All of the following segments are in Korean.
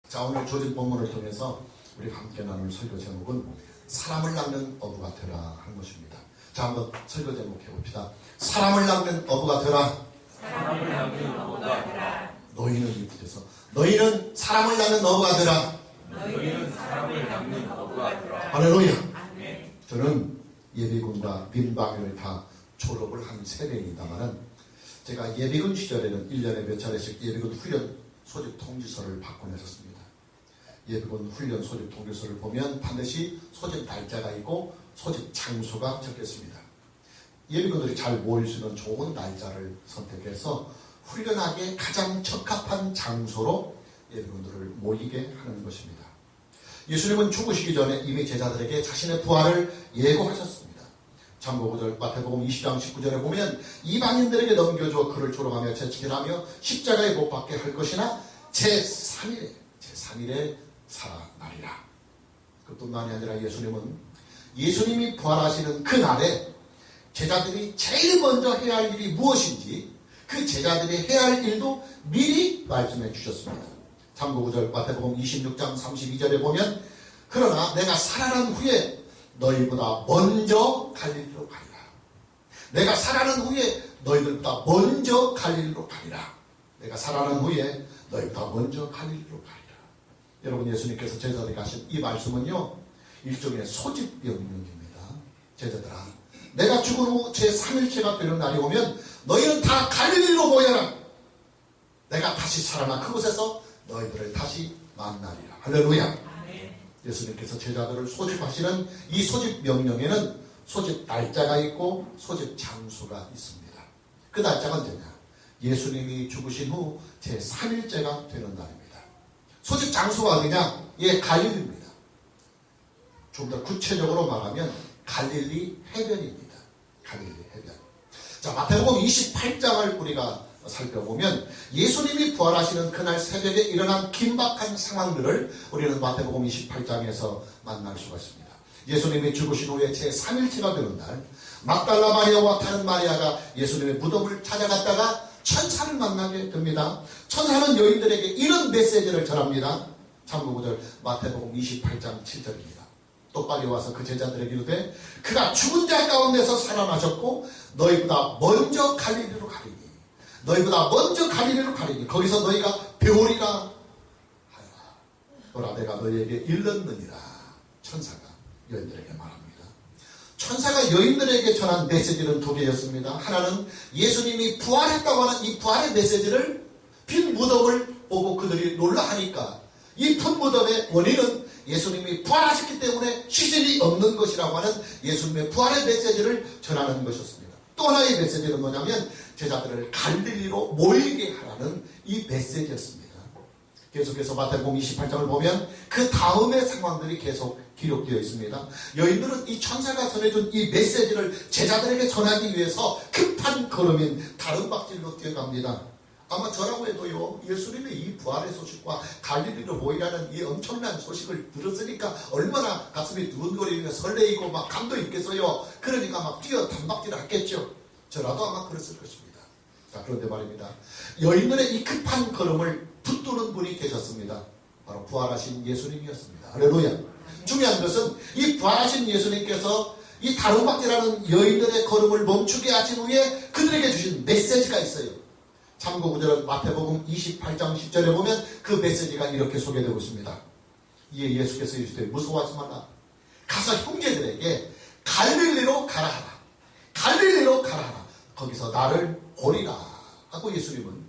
자, 오늘 조직 본문을 통해서 우리가 함께 나눌 설교 제목은 사람을 낚는 어부가 되라 하는 것입니다. 자, 한번 설교 제목 해봅시다. 사람을 낚는 어부가 되라. 사람을 낚는 어부가 되라. 너희는 이 뜻에서 너희는 사람을 낚는 어부가 되라. 너희는 사람을 낚는 어부가 되라. 할렐루야. 아멘. 저는 예비군과 민방위를 다 졸업을 한 세대입니다만은 제가 예비군 시절에는 1년에 몇 차례씩 예비군 훈련 소집 통지서를 받곤 했었습니다. 예비군 훈련 소집 통지서를 보면 반드시 소집 날짜가 있고 소집 장소가 적혀 있습니다. 예비군들이 잘 모일 수 있는 좋은 날짜를 선택해서 훈련하기에 가장 적합한 장소로 예비군들을 모이게 하는 것입니다. 예수님은 죽으시기 전에 이미 제자들에게 자신의 부활을 예고하셨습니다. 참고 9절 마태복음 20장 19절에 보면 이방인들에게 넘겨줘 그를 조롱하며 채찍질하며 십자가에 못 박게 할 것이나 제3일에 살아나리라. 그뿐만이 아니라 예수님이 부활하시는 그날에 제자들이 제일 먼저 해야 할 일이 무엇인지 그 제자들이 해야 할 일도 미리 말씀해 주셨습니다. 참고 9절 마태복음 26장 32절에 보면 그러나 내가 살아난 후에 너희보다 먼저 갈릴리로 가리라. 내가 살아난 후에 너희들보다 먼저 갈릴리로 가리라. 내가 살아난 후에 너희보다 먼저 갈릴리로 가리라. 여러분, 예수님께서 제자들에게 하신 이 말씀은요, 일종의 소집 명령입니다. 제자들아, 내가 죽은 후 제3일째가 되는 날이 오면 너희는 다 갈릴리로 모여라. 내가 다시 살아나 그곳에서 너희들을 다시 만나리라. 할렐루야. 예수님께서 제자들을 소집하시는 이 소집 명령에는 소집 날짜가 있고 소집 장소가 있습니다. 그 날짜가 언제냐? 예수님이 죽으신 후 제3일째가 되는 날입니다. 소집 장소가 어디냐? 갈릴리입니다. 좀 더 구체적으로 말하면 갈릴리 해변입니다. 갈릴리 해변. 자, 마태복음 28장을 우리가 살펴보면 예수님이 부활하시는 그날 새벽에 일어난 긴박한 상황들을 우리는 마태복음 28장에서 만날 수가 있습니다. 예수님이 죽으신 후에 제3일째가 되는 날 막달라 마리아와 다른 마리아가 예수님의 무덤을 찾아갔다가 천사를 만나게 됩니다. 천사는 여인들에게 이런 메시지를 전합니다. 참고 9절 마태복음 28장 7절입니다. 또 빨리 와서 그 제자들에게 이르되 그가 죽은 자 가운데서 살아나셨고 너희보다 먼저 갈릴리로 가리니 너희보다 먼저 갈릴리로 가리니 거기서 너희가 배우리라 하여라. 보라 내가 너희에게 일렀느니라. 천사가 여인들에게 말합니다. 천사가 여인들에게 전한 메시지는 두 개였습니다. 하나는 예수님이 부활했다고 하는 이 부활의 메시지를 빈 무덤을 보고 그들이 놀라하니까 이 빈 무덤의 원인은 예수님이 부활하셨기 때문에 시신이 없는 것이라고 하는 예수님의 부활의 메시지를 전하는 것이었습니다. 또 하나의 메시지는 뭐냐면 제자들을 갈릴리로 모이게 하라는 이 메시지였습니다. 계속해서 마태복음 28장을 보면 그 다음의 상황들이 계속 기록되어 있습니다. 여인들은 이 천사가 전해준 이 메시지를 제자들에게 전하기 위해서 급한 걸음인 다른박질로 뛰어갑니다. 아마 저라고 해도요, 예수님의 이 부활의 소식과 갈릴리로 모이라는 이 엄청난 소식을 들었으니까 얼마나 가슴이 두근거리며 설레이고 막 감도 있겠어요. 그러니까 막 뛰어 단박질을 했겠죠. 저라도 아마 그랬을 것입니다. 자, 그런데 말입니다. 여인들의 이 급한 걸음을 붙드는 분이 계셨습니다. 바로 부활하신 예수님이었습니다. 할렐루야. 중요한 것은 이 부활하신 예수님께서 이 다른박질하는 여인들의 걸음을 멈추게 하신 후에 그들에게 주신 메시지가 있어요. 참고 9절은 마태복음 28장 10절에 보면 그 메시지가 이렇게 소개되고 있습니다. 이에 예수께서 이르시되 무서워하지 말라. 가서 형제들에게 갈릴리로 가라 하라. 갈릴리로 가라 하라. 거기서 나를 보리라 하고 예수님은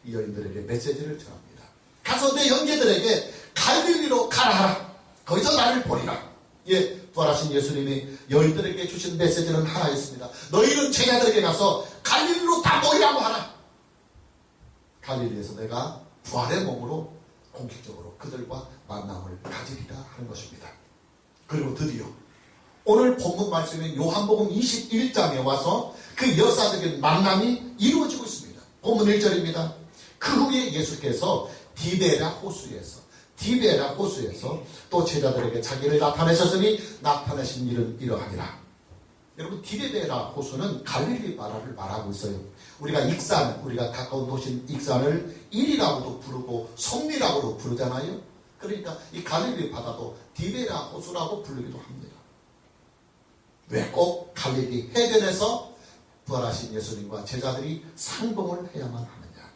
이 여인들에게 메시지를 전합니다. 가서 내 형제들에게 갈릴리로 가라 하라. 거기서 나를 보리라. 부활하신 예수님이 여인들에게 주신 메시지는 하나였습니다. 너희는 제자들에게 가서 갈릴리로 다 모이라고 하라. 갈릴리에서 내가 부활의 몸으로 공식적으로 그들과 만남을 가지리라 하는 것입니다. 그리고 드디어 오늘 본문 말씀인 요한복음 21장에 와서 그 역사적인 만남이 이루어지고 있습니다. 본문 1절입니다. 그 후에 예수께서 디베라 호수에서 또 제자들에게 자기를 나타내셨으니 나타내신 일은 이러하니라. 여러분, 디베라 호수는 갈릴리 나라를 말하고 있어요. 우리가 가까운 도시인 익산을 일이라고도 부르고 성리라고도 부르잖아요. 그러니까 이 갈릴리 바다도 디베랴 호수라고 부르기도 합니다. 왜 꼭 갈릴리 해변에서 부활하신 예수님과 제자들이 상봉을 해야만 하느냐?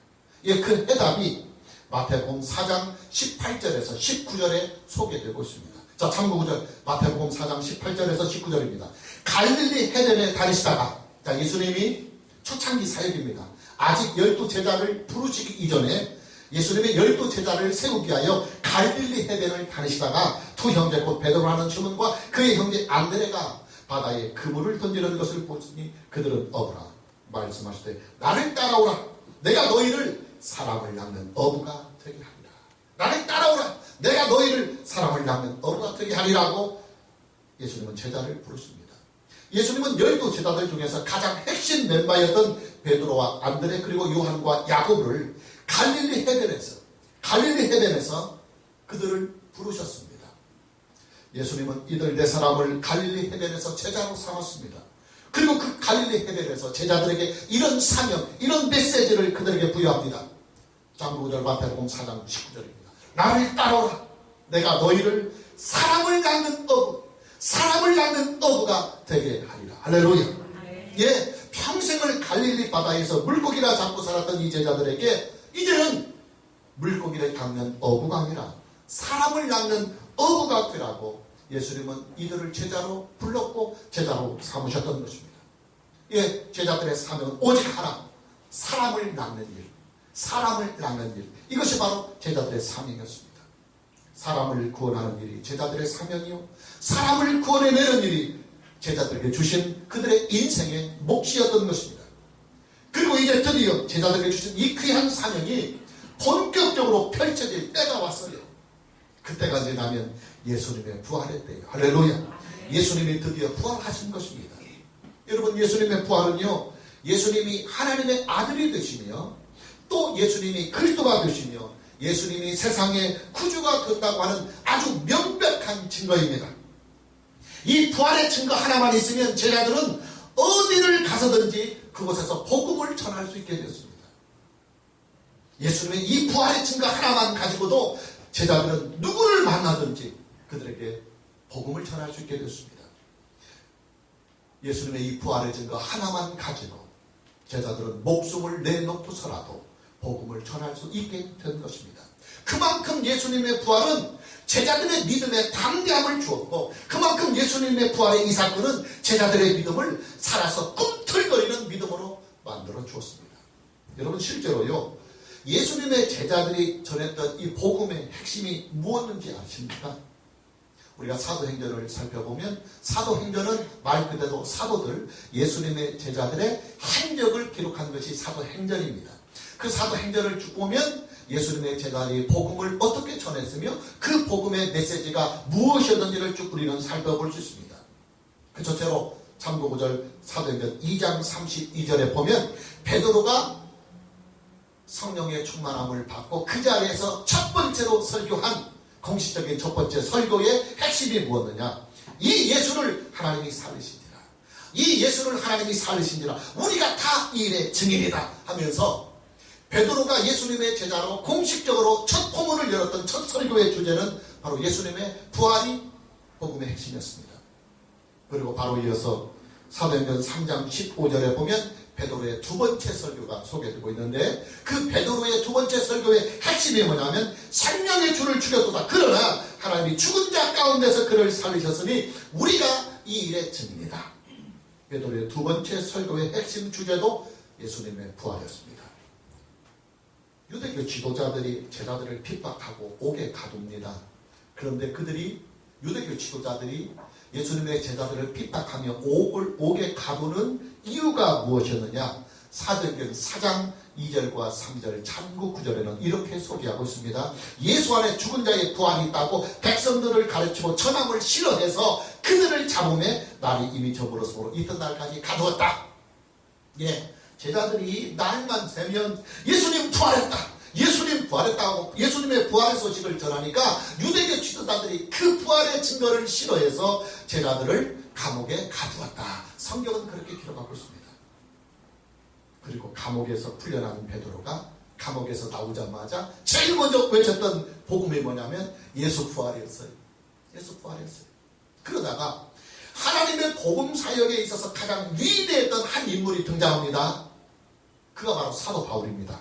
예, 그 해답이 마태복음 4장 18절에서 19절에 소개되고 있습니다. 자, 참고구절 마태복음 4장 18절에서 19절입니다. 갈릴리 해변에 다니시다가, 자, 예수님이 초창기 사역입니다. 아직 12제자를 부르시기 이전에 예수님의 12제자를 세우기 위하여 갈릴리 해변을 다니시다가 두 형제 곧 베드로라는 시몬과 그의 형제 안드레가 바다에 그물을 던지는 것을 보시니 그들은 어부라 말씀하시되 나를 따라오라 내가 너희를 사람을 낚는 어부가 되게 하리라. 나를 따라오라 내가 너희를 사람을 낚는 어부가 되게 하리라고 예수님은 제자를 부르십니다. 예수님은 12제자들 중에서 가장 핵심 멤버였던 베드로와 안드레 그리고 요한과 야고보를 갈릴리 해변에서 그들을 부르셨습니다. 예수님은 이들 네 사람을 갈릴리 해변에서 제자로 삼았습니다. 그리고 그 갈릴리 해변에서 제자들에게 이런 사명, 이런 메시지를 그들에게 부여합니다. 장구절 마태복음 4장 19절입니다. 나를 따라오라. 내가 너희를 사람을 낚는 어부가 되게 하리라. 할렐루야. 예, 평생을 갈릴리 바다에서 물고기나 잡고 살았던 이 제자들에게 이제는 물고기를 낚는 어부가 아니라 사람을 낚는 어부가 되라고 예수님은 이들을 제자로 불렀고 제자로 삼으셨던 것입니다. 예, 제자들의 사명은 오직 하나, 사람을 낚는 일. 이것이 바로 제자들의 사명이었습니다. 사람을 구원하는 일이 제자들의 사명이요, 사람을 구원해내는 일이 제자들에게 주신 그들의 인생의 몫이었던 것입니다. 그리고 이제 드디어 제자들에게 주신 이 귀한 사명이 본격적으로 펼쳐질 때가 왔어요. 그때가 지나면 예수님의 부활의 때예요. 할렐루야. 예수님이 드디어 부활하신 것입니다. 여러분, 예수님의 부활은요, 예수님이 하나님의 아들이 되시며 또 예수님이 그리스도가 되시며 예수님이 세상의 구주가 된다고 하는 아주 명백한 증거입니다. 이 부활의 증거 하나만 있으면 제자들은 어디를 가서든지 그곳에서 복음을 전할 수 있게 되었습니다. 예수님의 이 부활의 증거 하나만 가지고도 제자들은 누구를 만나든지 그들에게 복음을 전할 수 있게 되었습니다. 예수님의 이 부활의 증거 하나만 가지고 제자들은 목숨을 내놓고서라도 복음을 전할 수 있게 된 것입니다. 그만큼 예수님의 부활은 제자들의 믿음에 담대함을 주었고 그만큼 예수님의 부활의 이 사건은 제자들의 믿음을 살아서 꿈틀거리는 믿음으로 만들어 주었습니다. 여러분, 실제로요, 예수님의 제자들이 전했던 이 복음의 핵심이 무엇인지 아십니까? 우리가 사도행전을 살펴보면 사도행전은 말 그대로 사도들, 예수님의 제자들의 행적을 기록한 것이 사도행전입니다. 그 사도행전을 쭉 보면 예수님의 제자들이 복음을 어떻게 전했으며 그 복음의 메시지가 무엇이었는지를 쭉 우리는 살펴볼 수 있습니다. 그 첫째로 참고구절 사도행전 2장 32절에 보면 베드로가 성령의 충만함을 받고 그 자리에서 첫 번째로 설교한 공식적인 첫 번째 설교의 핵심이 무엇이냐? 이 예수를 하나님이 살리시니라. 이 예수를 하나님이 살리시니라. 우리가 다 이 일의 증인이다 하면서 베드로가 예수님의 제자로 공식적으로 첫 포문을 열었던 첫 설교의 주제는 바로 예수님의 부활이 복음의 핵심이었습니다. 그리고 바로 이어서 사도행전 3장 15절에 보면 베드로의 두 번째 설교가 소개되고 있는데 그 베드로의 두 번째 설교의 핵심이 뭐냐면 생명의 주를 죽였도다. 그러나 하나님이 죽은 자 가운데서 그를 살리셨으니 우리가 이 일의 증인이다. 베드로의 두 번째 설교의 핵심 주제도 예수님의 부활이었습니다. 유대교 지도자들이 제자들을 핍박하고 옥에 가둡니다. 그런데 유대교 지도자들이 예수님의 제자들을 핍박하며 옥에 가두는 이유가 무엇이었느냐? 사도행전 4장 2절과 3절 참고 9절에는 이렇게 소개하고 있습니다. 예수 안에 죽은 자의 부활이 있다고 백성들을 가르치고 전함을 싫어해서 그들을 잡음에 날이 이미 저물었으므로 이튿날까지 가두었다. 예, 제자들이 날만 새면 예수님 부활했다. 예수님 부활했다고 예수님의 부활의 소식을 전하니까 유대교 지도자들이 그 부활의 증거를 싫어해서 제자들을 감옥에 가두었다. 성경은 그렇게 기록하고 있습니다. 그리고 감옥에서 풀려난 베드로가 감옥에서 나오자마자 제일 먼저 외쳤던 복음이 뭐냐면 예수 부활이었어요. 예수 부활이었어요. 그러다가 하나님의 복음 사역에 있어서 가장 위대했던 한 인물이 등장합니다. 그가 바로 사도 바울입니다.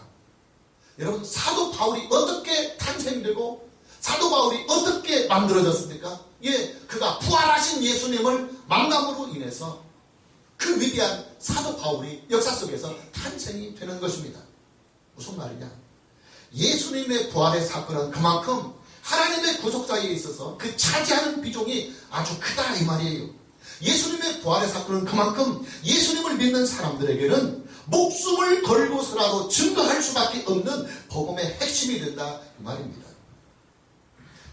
여러분, 사도 바울이 어떻게 탄생되고 사도 바울이 어떻게 만들어졌습니까? 예, 그가 부활하신 예수님을 만남으로 인해서 그 위대한 사도 바울이 역사 속에서 탄생이 되는 것입니다. 무슨 말이냐? 예수님의 부활의 사건은 그만큼 하나님의 구속자에 있어서 그 차지하는 비중이 아주 크다 이 말이에요. 예수님의 부활의 사건은 그만큼 예수님을 믿는 사람들에게는 목숨을 걸고서라도 증거할 수밖에 없는 복음의 핵심이 된다 이 말입니다.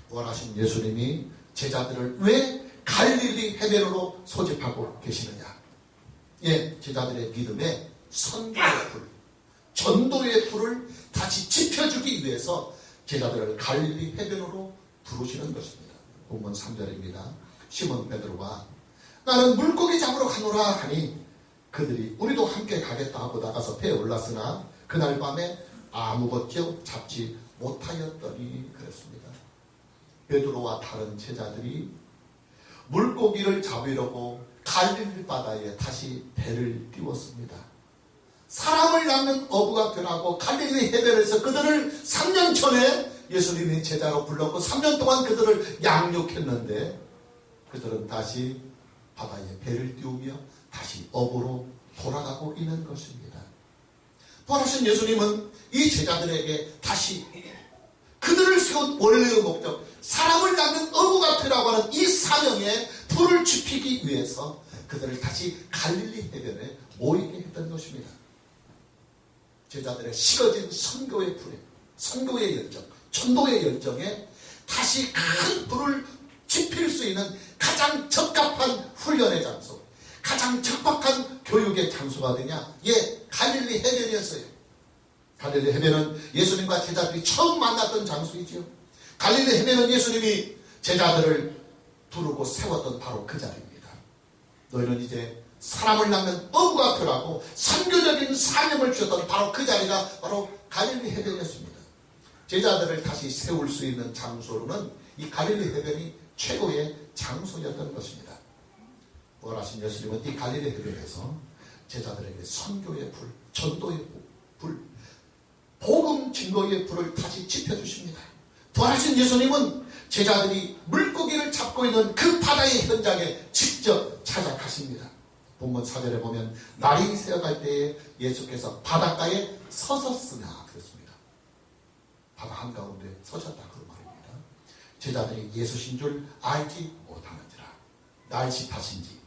부활하신 예수님이 제자들을 왜 갈릴리 해변으로 소집하고 계시느냐? 예, 제자들의 믿음에 선교의 불, 전도의 불을 다시 지펴주기 위해서 제자들을 갈릴리 해변으로 부르시는 것입니다. 본문 3절입니다. 시몬 베드로가 나는 물고기 잡으러 가노라 하니 그들이 우리도 함께 가겠다 하고 나가서 배에 올랐으나 그날 밤에 아무것도 잡지 못하였더니 그랬습니다. 베드로와 다른 제자들이 물고기를 잡으려고 갈릴리 바다에 다시 배를 띄웠습니다. 사람을 낳는 어부가 되라고 갈릴리 해변에서 그들을 3년 전에 예수님이 제자로 불렀고 3년 동안 그들을 양육했는데 그들은 다시 바다에 배를 띄우며 다시 어부로 돌아가고 있는 것입니다. 부활하신 예수님은 이 제자들에게 다시 그들을 세운 원래의 목적, 사람을 낳는 어부가 되라고 하는 이 사명에 불을 지피기 위해서 그들을 다시 갈릴리 해변에 모이게 했던 것입니다. 제자들의 식어진 선교의 불에, 선교의 열정, 전도의 열정에 다시 큰 불을 지필 수 있는 가장 적합한 훈련의 장소, 가장 적합한 교육의 장소가 되냐? 예, 갈릴리 해변이었어요. 갈릴리 해변은 예수님과 제자들이 처음 만났던 장소이지요. 갈릴리 해변은 예수님이 제자들을 부르고 세웠던 바로 그 자리입니다. 너희는 이제 사람을 낳는 어부가 되라고 선교적인 사명을 주셨던 바로 그 자리가 바로 갈릴리 해변이었습니다. 제자들을 다시 세울 수 있는 장소로는 이 갈릴리 해변이 최고의 장소였던 것입니다. 부활하신 예수님은 이 갈릴리 해변에서 제자들에게 선교의 불, 전도의 불, 복음 증거의 불을 다시 지펴주십니다. 부활하신 예수님은 제자들이 물고기를 잡고 있는 그 바다의 현장에 직접 찾아가십니다. 본문 4절에 보면 날이 새어갈 때에 예수께서 바닷가에 서셨으나 그랬습니다. 바다 한가운데 서셨다 그 말입니다. 제자들이 예수신 줄 알지 못하는지라. 날씨 탓인지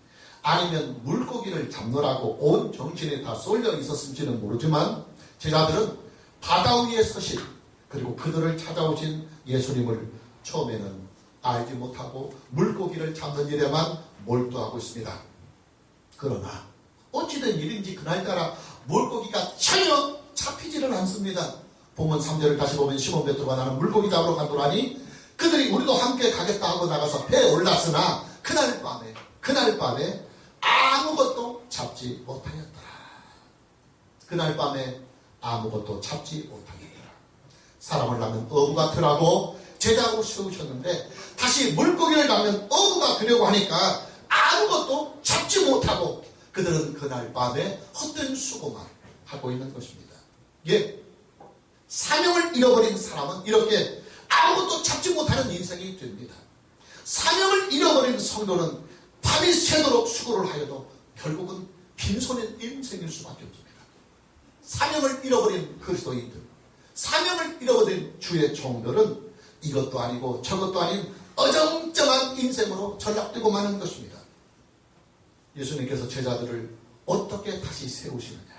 아니면 물고기를 잡느라고 온 정신에 다 쏠려 있었을지는 모르지만 제자들은 바다 위에 서신 그리고 그들을 찾아오신 예수님을 처음에는 알지 못하고 물고기를 잡는 일에만 몰두하고 있습니다. 그러나 어찌된 일인지 그날따라 물고기가 전혀 잡히지를 않습니다. 본문 3절을 다시 보면 시몬 베드로가 나는 물고기 잡으러 간도라니 그들이 우리도 함께 가겠다 하고 나가서 배에 올랐으나 그날 밤에 아무것도 잡지 못하였더라. 그날 밤에 아무것도 잡지 못하였더라. 사람을 낳는 어부가 되라고 제자로 세우셨는데 다시 물고기를 낳는 어부가 되려고 하니까 아무것도 잡지 못하고 그들은 그날 밤에 헛된 수고만 하고 있는 것입니다. 예, 사명을 잃어버린 사람은 이렇게 아무것도 잡지 못하는 인생이 됩니다. 사명을 잃어버린 성도는 밤이 새도록 수고를 하여도 결국은 빈손의 인생일 수밖에 없습니다. 사명을 잃어버린 그리스도인들, 사명을 잃어버린 주의 종들은 이것도 아니고 저것도 아닌 어정쩡한 인생으로 전락되고 마는 것입니다. 예수님께서 제자들을 어떻게 다시 세우시느냐?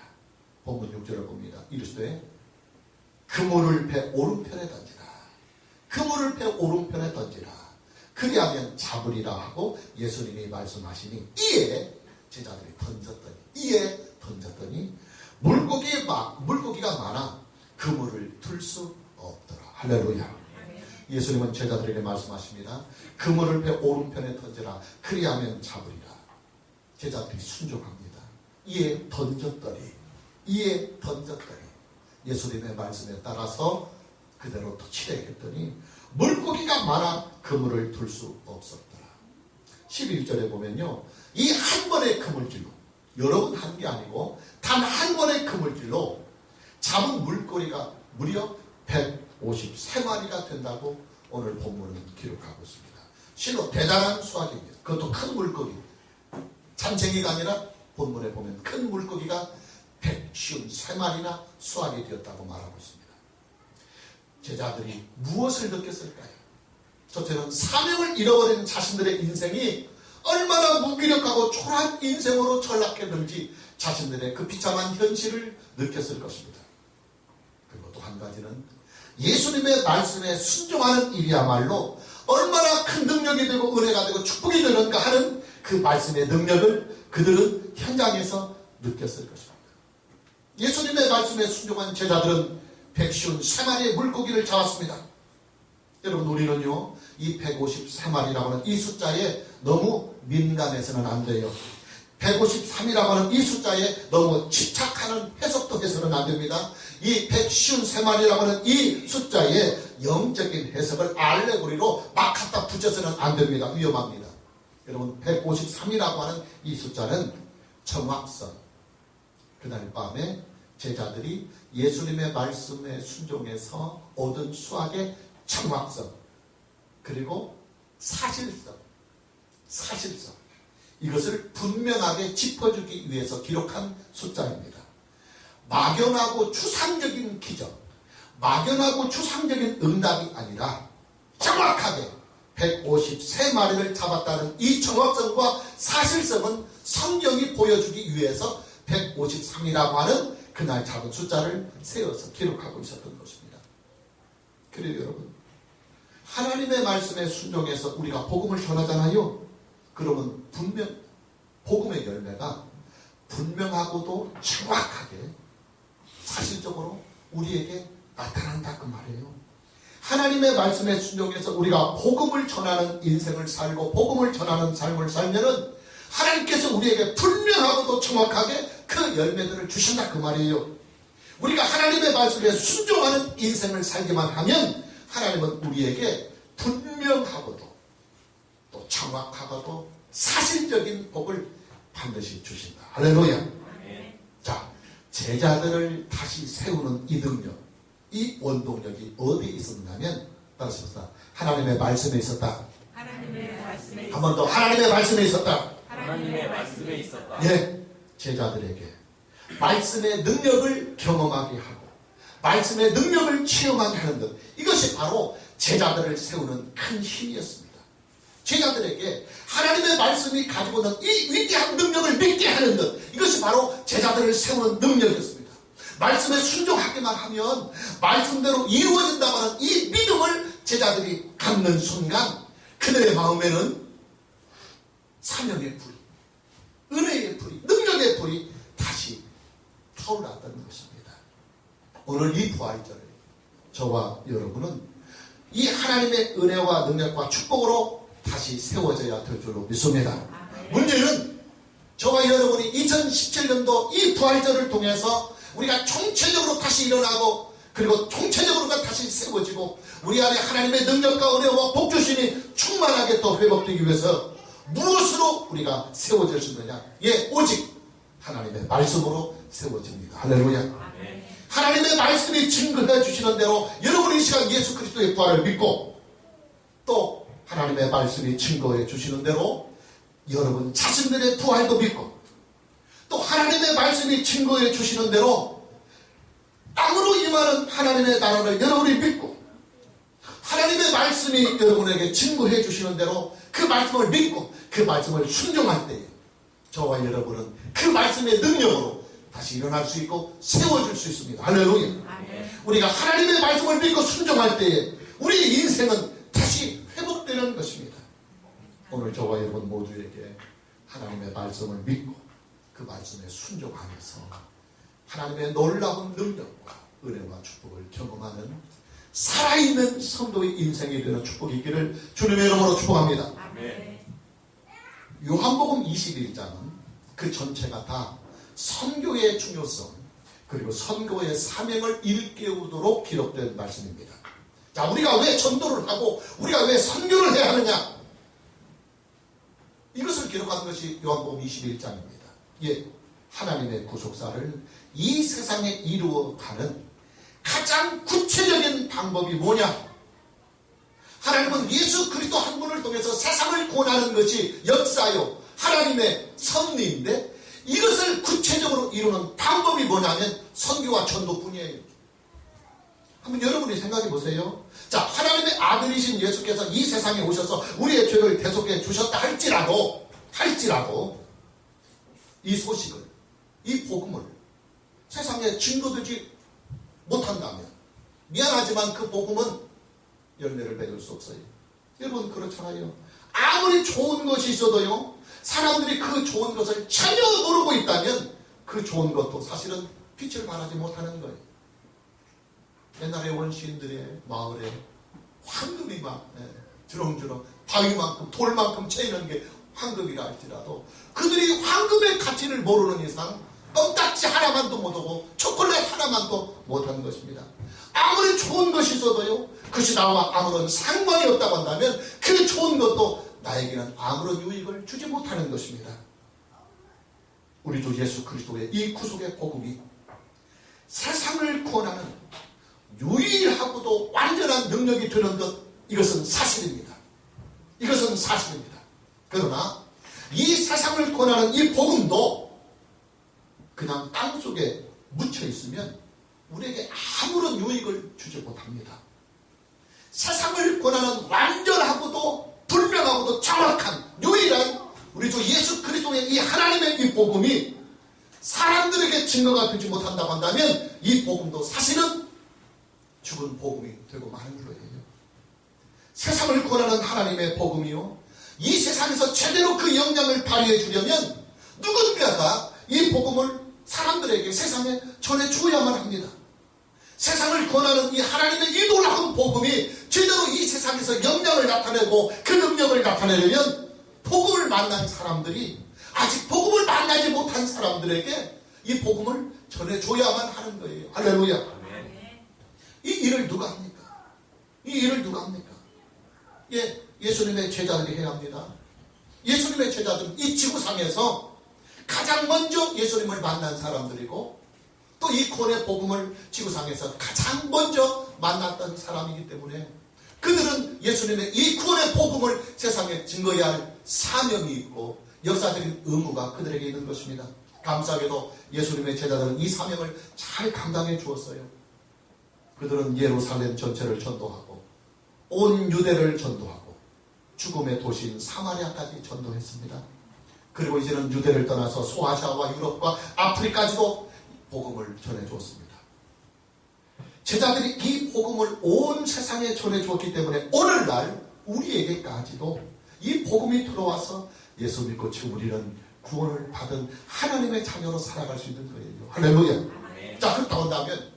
본문 6절을 봅니다. 이르시되 그물을 배 오른편에 던지라. 그물을 배 오른편에 던지라. 그리하면 잡으리라 하고 예수님이 말씀하시니 이에 제자들이 던졌더니 물고기가 많아 그물을 들 수 없더라. 할렐루야. 예수님은 제자들에게 말씀하십니다. 그물을 배 오른편에 던져라. 그리하면 잡으리라. 제자들이 순종합니다. 이에 던졌더니 예수님의 말씀에 따라서 그대로 또 칠해했더니 물고기가 많아 그물을 둘 수 없었더라. 11절에 보면요, 이 한 번의 그물질로, 여러 번 한 게 아니고 단 한 번의 그물질로 잡은 물고기가 무려 153마리가 된다고 오늘 본문은 기록하고 있습니다. 실로 대단한 수확입니다. 그것도 큰 물고기, 참쟁이가 아니라 본문에 보면 큰 물고기가 153마리나 수확이 되었다고 말하고 있습니다. 제자들이 무엇을 느꼈을까요? 첫째는 사명을 잃어버린 자신들의 인생이 얼마나 무기력하고 초라한 인생으로 전락했는지 자신들의 그 비참한 현실을 느꼈을 것입니다. 그리고 또 한 가지는 예수님의 말씀에 순종하는 일이야말로 얼마나 큰 능력이 되고 은혜가 되고 축복이 되는가 하는 그 말씀의 능력을 그들은 현장에서 느꼈을 것입니다. 예수님의 말씀에 순종한 제자들은 153마리의 물고기를 잡았습니다. 여러분, 우리는요, 이 153마리라고 하는 이 숫자에 너무 민감해서는 안 돼요. 153이라고 하는 이 숫자에 너무 집착하는 해석도 해서는 안 됩니다. 이 153마리라고 하는 이 숫자에 영적인 해석을 알레고리로 막 갖다 붙여서는 안 됩니다. 위험합니다. 여러분, 153이라고 하는 이 숫자는 정확성. 그날 밤에 제자들이 예수님의 말씀에 순종해서 얻은 수학의 정확성, 그리고 사실성, 이것을 분명하게 짚어주기 위해서 기록한 숫자입니다. 막연하고 추상적인 기적, 막연하고 추상적인 응답이 아니라 정확하게 153마리를 잡았다는 이 정확성과 사실성은 성경이 보여주기 위해서 153이라고 하는 그날 잡은 숫자를 세워서 기록하고 있었던 것입니다. 그래요, 여러분, 하나님의 말씀에 순종해서 우리가 복음을 전하잖아요. 그러면 분명 복음의 열매가 분명하고도 정확하게 사실적으로 우리에게 나타난다 그 말이에요. 하나님의 말씀에 순종해서 우리가 복음을 전하는 인생을 살고 복음을 전하는 삶을 살면은 하나님께서 우리에게 분명하고도 정확하게 그 열매들을 주신다 그 말이에요. 우리가 하나님의 말씀에 순종하는 인생을 살기만 하면 하나님은 우리에게 분명하고도 또 정확하고도 사실적인 복을 반드시 주신다. 할렐루야. 자, 제자들을 다시 세우는 이 능력, 이 원동력이 어디에 있었냐면 따라서 하나님의 말씀에 있었다. 한 번 더, 하나님의 말씀에 있었다. 하나님의 말씀에 있었다. 예, 제자들에게 말씀의 능력을 경험하게 하고 말씀의 능력을 체험하게 하는 것, 이것이 바로 제자들을 세우는 큰 힘이었습니다. 제자들에게 하나님의 말씀이 가지고 있는 이 위대한 능력을 믿게 하는 것, 이것이 바로 제자들을 세우는 능력이었습니다. 말씀에 순종하기만 하면 말씀대로 이루어진다고 하는 이 믿음을 제자들이 갖는 순간 그들의 마음에는 사명의 불이, 은혜의 불이, 능력의 불이 다시 타올랐다는 것입니다. 오늘 이 부활절에 저와 여러분은 이 하나님의 은혜와 능력과 축복으로 다시 세워져야 될 줄로 믿습니다. 문제는 저와 여러분이 2017년도 이 부활절을 통해서 우리가 총체적으로 다시 일어나고 그리고 총체적으로가 다시 세워지고 우리 안에 하나님의 능력과 은혜와 복주심이 충만하게 또 회복되기 위해서 무엇으로 우리가 세워질 수 있느냐? 예, 오직 하나님의 말씀으로 세워집니다. 할렐루야. 하나님의 말씀이 증거해 주시는 대로 여러분이 이 시간 예수 그리스도의 부활을 믿고 또 하나님의 말씀이 증거해 주시는 대로 여러분 자신들의 부활도 믿고 또 하나님의 말씀이 증거해 주시는 대로 땅으로 임하는 하나님의 나라를 여러분이 믿고 하나님의 말씀이 여러분에게 증거해 주시는 대로 그 말씀을 믿고 그 말씀을 순종할 때에 저와 여러분은 그 말씀의 능력으로 다시 일어날 수 있고 세워질 수 있습니다. 할렐루야. 우리가 하나님의 말씀을 믿고 순종할 때에 우리의 인생은 다시 회복되는 것입니다. 오늘 저와 여러분 모두에게 하나님의 말씀을 믿고 그 말씀에 순종하면서 하나님의 놀라운 능력과 은혜와 축복을 경험하는 살아있는 성도의 인생이 되는 축복이 있기를 주님의 이름으로 축복합니다. 요한복음 21장은 그 전체가 다 선교의 중요성, 그리고 선교의 사명을 일깨우도록 기록된 말씀입니다. 자, 우리가 왜 전도를 하고 우리가 왜 선교를 해야 하느냐? 이것을 기록한 것이 요한복음 21장입니다. 예, 하나님의 구속사를 이 세상에 이루어가는 가장 구체적인 방법이 뭐냐? 하나님은 예수 그리스도 한 분을 통해서 세상을 구원하는 것이 역사요 하나님의 섭리인데, 이것을 구체적으로 이루는 방법이 뭐냐면 선교와 전도뿐이에요. 한번 여러분이 생각해 보세요. 자, 하나님의 아들이신 예수께서 이 세상에 오셔서 우리의 죄를 대속해 주셨다 할지라도 이 소식을, 이 복음을 세상에 증거되지 못한다면 미안하지만 그 복음은 열매를 맺을 수 없어요. 여러분 그렇잖아요. 아무리 좋은 것이 있어도요, 사람들이 그 좋은 것을 전혀 모르고 있다면 그 좋은 것도 사실은 빛을 발하지 못하는 거예요. 옛날에 원시인들의 마을에 황금이 막 주렁주렁 바위만큼 돌만큼 채이는 게 황금이라 할지라도 그들이 황금의 가치를 모르는 이상 껌딱지 하나만도 못하고 초콜릿 하나만도 못하는 것입니다. 아무리 좋은 것이 있어도요, 그것이 나와 아무런 상관이 없다고 한다면 그 좋은 것도 나에게는 아무런 유익을 주지 못하는 것입니다. 우리 주 예수 그리스도의 이 구속의 복음이 세상을 구원하는 유일하고도 완전한 능력이 되는 것, 이것은 사실입니다. 이것은 사실입니다. 그러나 이 세상을 구원하는 이 복음도 그냥 땅속에 묻혀 있으면 우리에게 아무런 유익을 주지 못합니다. 세상을 구원하는 완전하고도 분명하고도 정확한 유일한 우리 주 예수 그리스도의 이 하나님의 이 복음이 사람들에게 증거가 되지 못한다고 한다면 이 복음도 사실은 죽은 복음이 되고 마는 거예요. 세상을 구원하는 하나님의 복음이요, 이 세상에서 제대로 그 영향을 발휘해 주려면 누군가가 이 복음을 사람들에게 세상에 전해주어야만 합니다. 세상을 구원하는 이 하나님의 이 놀라운 복음이 제대로 이 세상에서 영향을 나타내고 그 능력을 나타내려면 복음을 만난 사람들이, 아직 복음을 만나지 못한 사람들에게 이 복음을 전해줘야만 하는 거예요. 할렐루야. 이 일을 누가 합니까? 이 일을 누가 합니까? 예, 예수님의 제자들이 해야 합니다. 예수님의 제자들은 이 지구상에서 가장 먼저 예수님을 만난 사람들이고 또 이 구원의 복음을 지구상에서 가장 먼저 만났던 사람이기 때문에 그들은 예수님의 이 구원의 복음을 세상에 증거해야 할 사명이 있고 역사적인 의무가 그들에게 있는 것입니다. 감사하게도 예수님의 제자들은 이 사명을 잘 감당해 주었어요. 그들은 예루살렘 전체를 전도하고 온 유대를 전도하고 죽음의 도시인 사마리아까지 전도했습니다. 그리고 이제는 유대를 떠나서 소아시아와 유럽과 아프리카까지도 복음을 전해주었습니다. 제자들이 이 복음을 온 세상에 전해주었기 때문에 오늘날 우리에게까지도 이 복음이 들어와서 예수 믿고 지금 우리는 구원을 받은 하나님의 자녀로 살아갈 수 있는 거예요. 할렐루야. 자, 그렇다고 한다면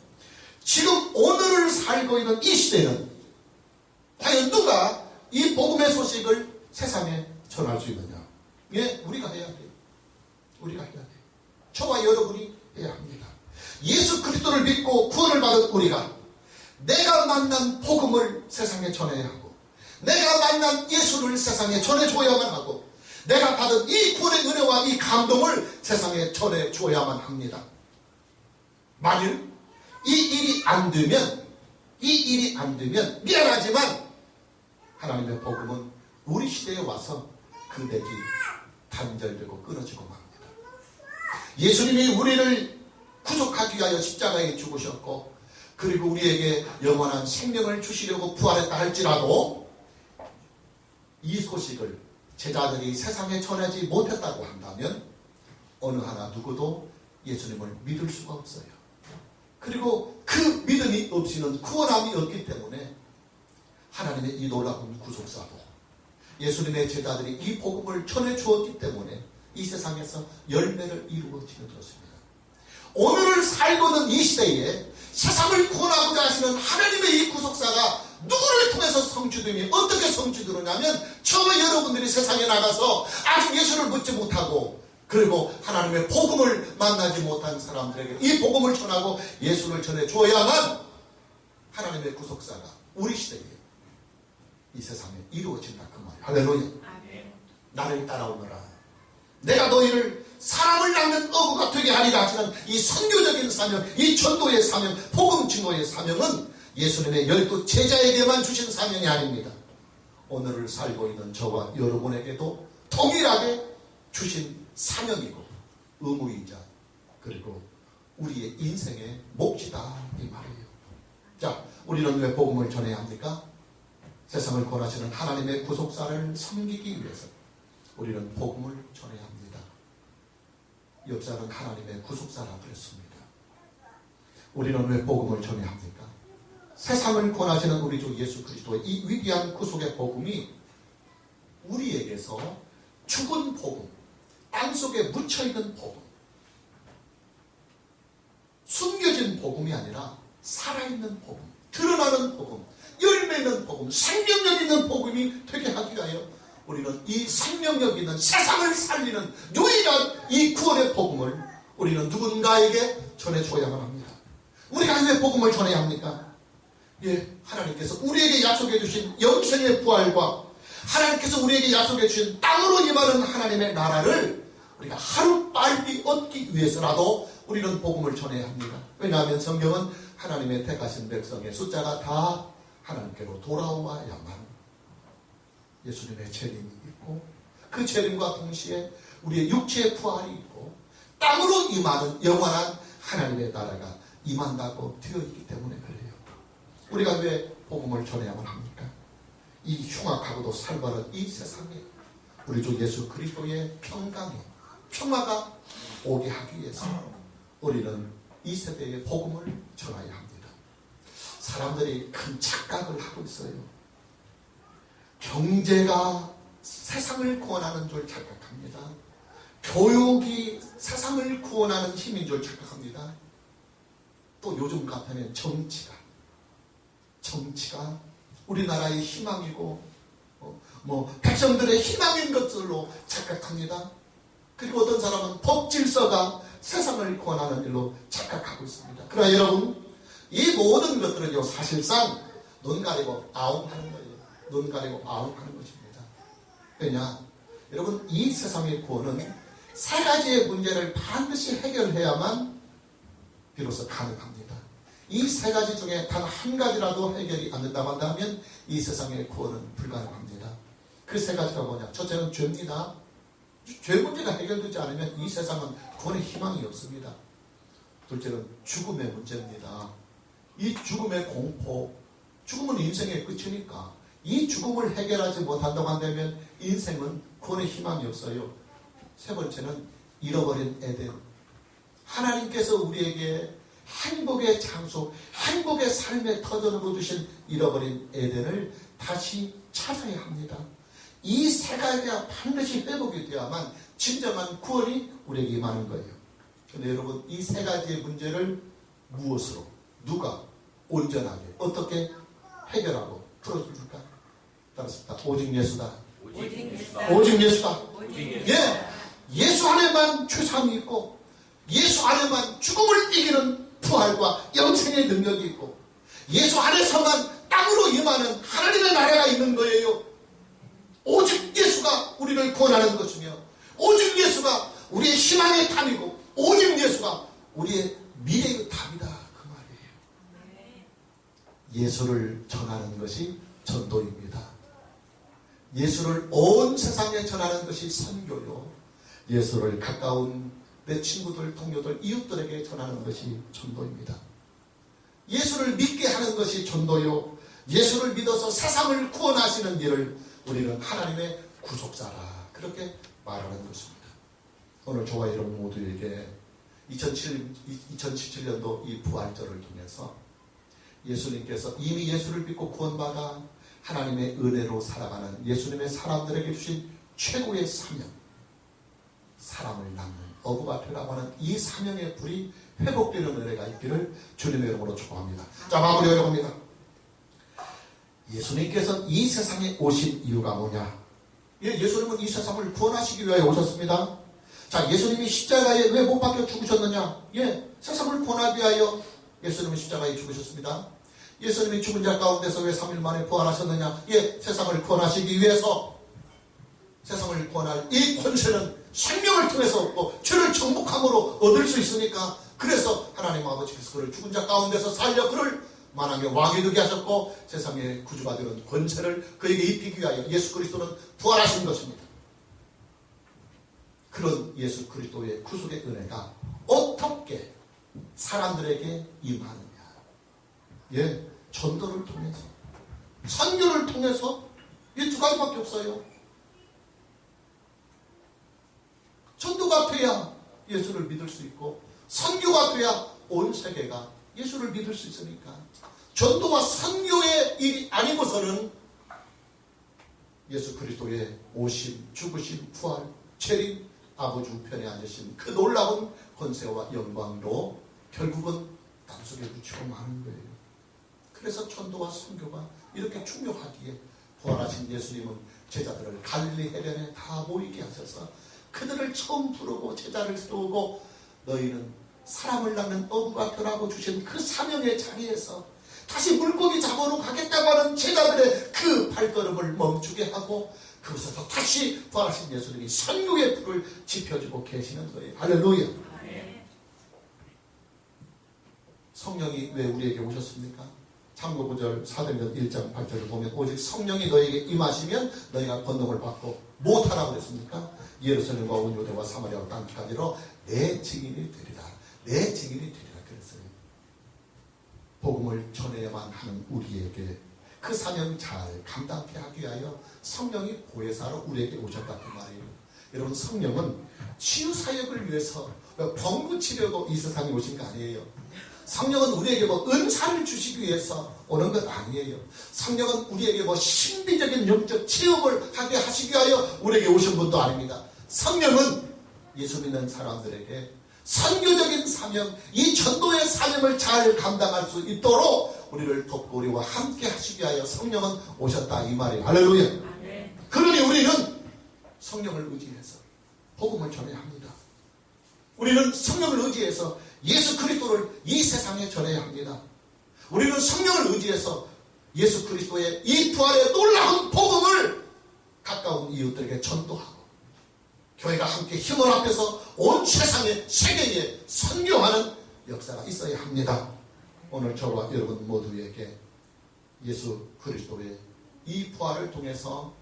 지금 오늘을 살고 있는 이 시대는 과연 누가 이 복음의 소식을 세상에 전할 수 있느냐? 예, 우리가 해야 돼요. 우리가 해야 돼요. 저와 여러분이 해야 합니다. 예수 그리스도를 믿고 구원을 받은 우리가 내가 만난 복음을 세상에 전해야 하고 내가 만난 예수를 세상에 전해줘야만 하고 내가 받은 이 구원의 은혜와 이 감동을 세상에 전해줘야만 합니다. 만일 이 일이 안 되면 미안하지만 하나님의 복음은 우리 시대에 와서 그 댁이 단절되고 끊어지고 맙니다. 예수님이 우리를 구속하기 위하여 십자가에 죽으셨고 그리고 우리에게 영원한 생명을 주시려고 부활했다 할지라도 이 소식을 제자들이 세상에 전하지 못했다고 한다면 어느 하나 누구도 예수님을 믿을 수가 없어요. 그리고 그 믿음이 없이는 구원함이 없기 때문에 하나님의 이 놀라운 구속사도 예수님의 제자들이 이 복음을 전해주었기 때문에 이 세상에서 열매를 이루어지는 것입니다. 오늘을 살고 있는 이 시대에 세상을 구원하고자 하시는 하나님의 이 구속사가 누구를 통해서 성취되며 어떻게 성취되느냐면 저와 여러분들이 세상에 나가서 아직 예수를 믿지 못하고 그리고 하나님의 복음을 만나지 못한 사람들에게 이 복음을 전하고 예수를 전해줘야만 하나님의 구속사가 우리 시대에 이 세상에 이루어진다 그 말이에요. 할렐루야. 나를 따라오너라. 내가 너희를 사람을 낳는 어부가 되게 하리라 하시는 이 선교적인 사명, 이 전도의 사명, 복음 증거의 사명은 예수님의 12 제자에게만 주신 사명이 아닙니다. 오늘을 살고 있는 저와 여러분에게도 동일하게 주신 사명이고 의무이자 그리고 우리의 인생의 몫이다 이 말이에요. 자, 우리는 왜 복음을 전해야 합니까? 세상을 권하시는 하나님의 구속사를 섬기기 위해서 우리는 복음을 전해야 합니다. 역사는 하나님의 구속사라 그랬습니다. 우리는 왜 복음을 전해야 합니까? 세상을 권하시는 우리 주 예수 그리스도의 이 위대한 구속의 복음이 우리에게서 죽은 복음, 땅속에 묻혀있는 복음, 숨겨진 복음이 아니라 살아있는 복음, 드러나는 복음, 열매 있는 복음, 생명력 있는 복음이 되게 하기 위하여 우리는 이 생명력 있는 세상을 살리는 유일한 이 구원의 복음을 우리는 누군가에게 전해줘야만 합니다. 우리가 왜 복음을 전해야 합니까? 예, 하나님께서 우리에게 약속해 주신 영생의 부활과 하나님께서 우리에게 약속해 주신 땅으로 임하는 하나님의 나라를 우리가 하루빨리 얻기 위해서라도 우리는 복음을 전해야 합니다. 왜냐하면 성경은 하나님의 택하신 백성의 숫자가 다 하나님께로 돌아와야만 예수님의 재림이 있고 그 재림과 동시에 우리의 육체의 부활이 있고 땅으로 임하는 영원한 하나님의 나라가 임한다고 되어 있기 때문에 그래요. 우리가 왜 복음을 전해야만 합니까? 이 흉악하고도 살벌한 이 세상에 우리 주 예수 그리스도의 평강이 평화가 오게 하기 위해서 우리는 이 세대의 복음을 전해야 합니다. 사람들이 큰 착각을 하고 있어요. 경제가 세상을 구원하는 줄 착각합니다. 교육이 세상을 구원하는 힘인 줄 착각합니다. 또 요즘 같으면 정치가 우리나라의 희망이고 백성들의 희망인 것들로 착각합니다. 그리고 어떤 사람은 법질서가 세상을 구원하는 일로 착각하고 있습니다. 그러나 여러분, 이 모든 것들은요 사실상 눈 가리고 아웅하는 거예요. 눈 가리고 아웅하는 것입니다. 왜냐? 여러분, 이 세상의 구원은 세 가지의 문제를 반드시 해결해야만 비로소 가능합니다. 이 세 가지 중에 단 한 가지라도 해결이 안 된다고 한다면 이 세상의 구원은 불가능합니다. 그 세 가지가 뭐냐? 첫째는 죄입니다. 죄 문제가 해결되지 않으면 이 세상은 구원의 희망이 없습니다. 둘째는 죽음의 문제입니다. 이 죽음의 공포, 죽음은 인생의 끝이니까 이 죽음을 해결하지 못한다고 한다면 인생은 구원의 희망이 없어요. 세 번째는 잃어버린 에덴. 하나님께서 우리에게 행복의 장소, 행복의 삶의 터전으로 주신 잃어버린 에덴을 다시 찾아야 합니다. 이 세 가지가 반드시 회복이 되어야만 진정한 구원이 우리에게 임하는 거예요. 그런데 여러분, 이 세 가지의 문제를 무엇으로, 누가 온전하게 어떻게 해결하고 풀어줍니까? 따라서 오직 예수다. 오직 예수다. 예, 예수 안에만 최상이 있고 예수 안에만 죽음을 이기는 부활과 영생의 능력이 있고 예수 안에서만 땅으로 임하는 하나님의 나라가 있는 거예요. 오직 예수가 우리를 구원하는 것이며 오직 예수가 우리의 희망의 답이고 오직 예수가 우리의 미래의 답이다 그 말이에요. 예수를 전하는 것이 전도입니다. 예수를 온 세상에 전하는 것이 선교요. 예수를 가까운 내 친구들, 동료들, 이웃들에게 전하는 것이 전도입니다. 예수를 믿게 하는 것이 전도요. 예수를 믿어서 세상을 구원하시는 일을 우리는 하나님의 구속사라 그렇게 말하는 것입니다. 오늘 저와 여러분 모두에게 2017년도 이 부활절을 통해서 예수님께서 이미 예수를 믿고 구원받아 하나님의 은혜로 살아가는 예수님의 사람들에게 주신 최고의 사명, 사람을 낳는 어부가 되라고 하는 이 사명의 불이 회복되는 은혜가 있기를 주님의 이름으로 축복합니다. 자, 마무리하려고 합니다. 예수님께서 이 세상에 오신 이유가 뭐냐? 예수님은 이 세상을 구원하시기 위하여 오셨습니다. 자, 예수님이 십자가에 왜 못 박혀 죽으셨느냐? 예, 세상을 구원하기 위하여 예수님은 십자가에 죽으셨습니다. 예수님이 죽은 자 가운데서 왜 3일 만에 부활하셨느냐? 예, 세상을 구원하시기 위해서. 세상을 구원할 이 권세는 생명을 통해서 얻고 죄를 정복함으로 얻을 수 있으니까, 그래서 하나님 아버지께서 그를 죽은 자 가운데서 살려 그를 만왕의 왕이 되게 하셨고 세상의 구주가 되는 권세를 그에게 입히기 위하여 예수 그리스도는 부활하신 것입니다. 그런 예수 그리스도의 구속의 은혜가 어떻게 사람들에게 임하느냐? 예, 전도를 통해서, 선교를 통해서. 이 두 가지밖에 없어요. 전도가 돼야 예수를 믿을 수 있고, 선교가 돼야 온 세계가 예수를 믿을 수 있으니까. 전도와 선교의 일이 아니고서는 예수 그리스도의 오심, 죽으심, 부활, 재림, 아버지 우편에 앉으신 그 놀라운 권세와 영광도 결국은 땅속에 묻히고 마는 거예요. 그래서 전도와 선교가 이렇게 중요하기에 부활하신 예수님은 제자들을 갈릴리 해변에 다 모이게 하셔서 그들을 처음 부르고 제자를 세우고, 너희는 사람을 낳는 어부가 되라고 주신 그 사명의 자리에서 다시 물고기 잡으러 가겠다고 하는 제자들의 그 발걸음을 멈추게 하고, 그곳에서 다시 부활하신 예수님이 선교의 불을 지펴주고 계시는 거예요. 할렐루야. 성령이 왜 우리에게 오셨습니까? 참고구절 사도행전 1장 8절을 보면 오직 성령이 너에게 임하시면 너희가 권능을 받고 못하라고 그랬습니까? 예루살렘과 온 유대와 사마리아와 땅까지로 내 증인이 되리라. 내 증인이 되리라 그랬어요. 복음을 전해야만 하는 우리에게 그 사명 잘 감당케 하기 위하여 성령이 보혜사로 우리에게 오셨다는 말이에요. 여러분, 성령은 치유사역을 위해서 병고 치려고 이 세상에 오신 거 아니에요. 성령은 우리에게 은사를 주시기 위해서 오는 것 아니에요. 성령은 우리에게 신비적인 영적 체험을 하게 하시기 위하여 우리에게 오신 분도 아닙니다. 성령은 예수 믿는 사람들에게 선교적인 사명, 이 전도의 사명을 잘 감당할 수 있도록 우리를 돕고 우리와 함께 하시기 위하여 성령은 오셨다 이 말이에요. 할렐루야. 그러니 우리는 성령을 의지해서 복음을 전해야 합니다. 우리는 성령을 의지해서 예수 그리스도를 이 세상에 전해야 합니다. 우리는 성령을 의지해서 예수 그리스도의 이 부활의 놀라운 복음을 가까운 이웃들에게 전도하고, 교회가 함께 힘을 합해서 온 세상의 세계에 선교하는 역사가 있어야 합니다. 오늘 저와 여러분 모두에게 예수 그리스도의 이 부활을 통해서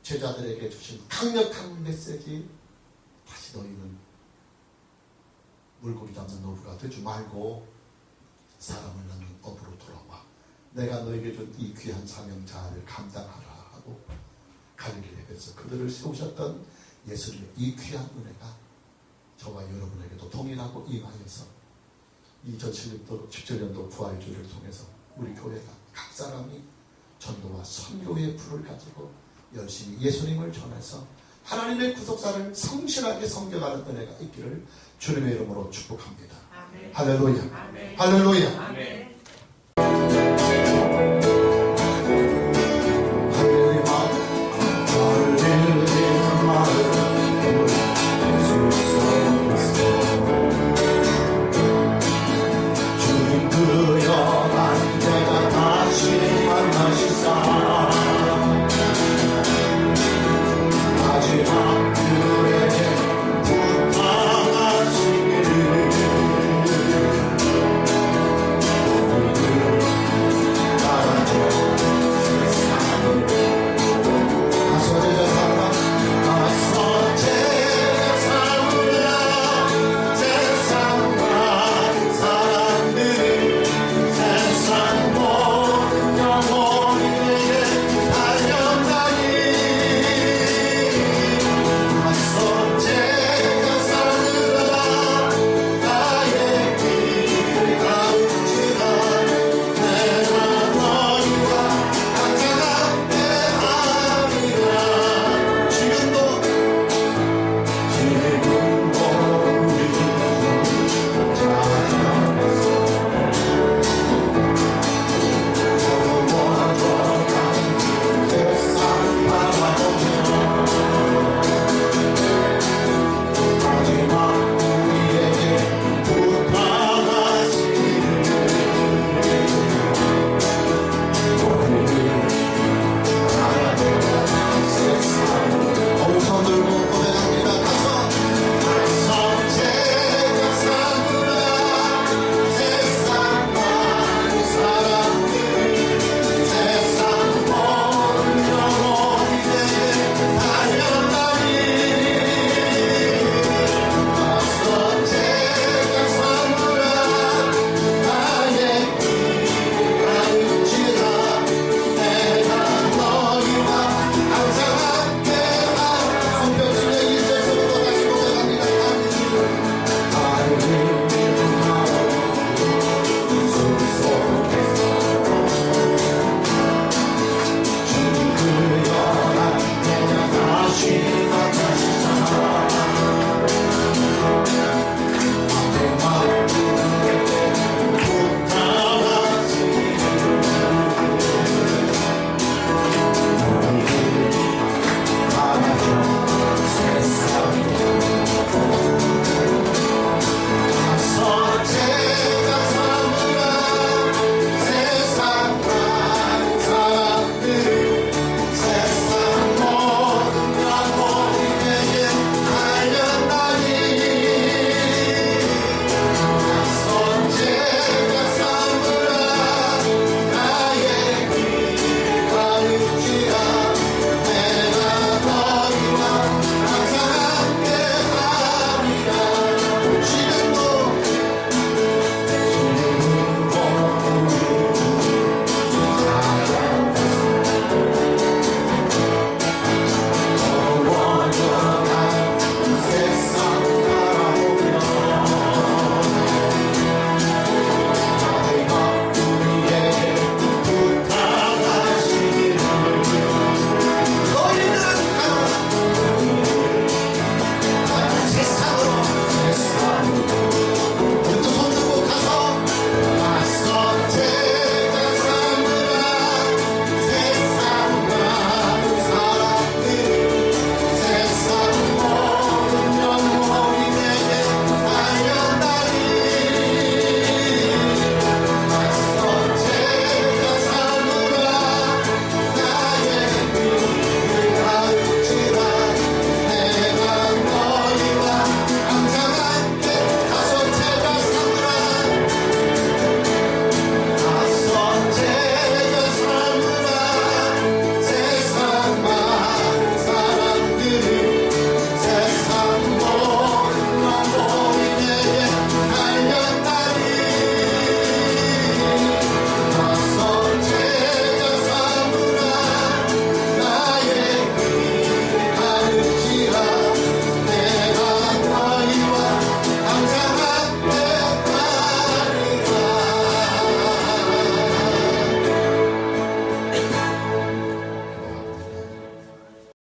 제자들에게 주신 강력한 메시지, 다시 너희는 물고기 잡는 노루가 되지 말고 사람을 낳는 어부로 돌아와. 내가 너에게 준 이 귀한 사명 잘 감당하라 하고 갈릴리에서 그들을 세우셨던 예수님의 이 귀한 은혜가 저와 여러분에게도 동일하고 임하여서 2017년도 부활주의를 통해서 우리 교회가 각 사람이 전도와 선교의 불을 가지고 열심히 예수님을 전해서 하나님의 구속사를 성실하게 섬겨가는 은혜가 있기를 주님의 이름으로 축복합니다. 아멘. 할렐루야. 아멘. 할렐루야. 아멘.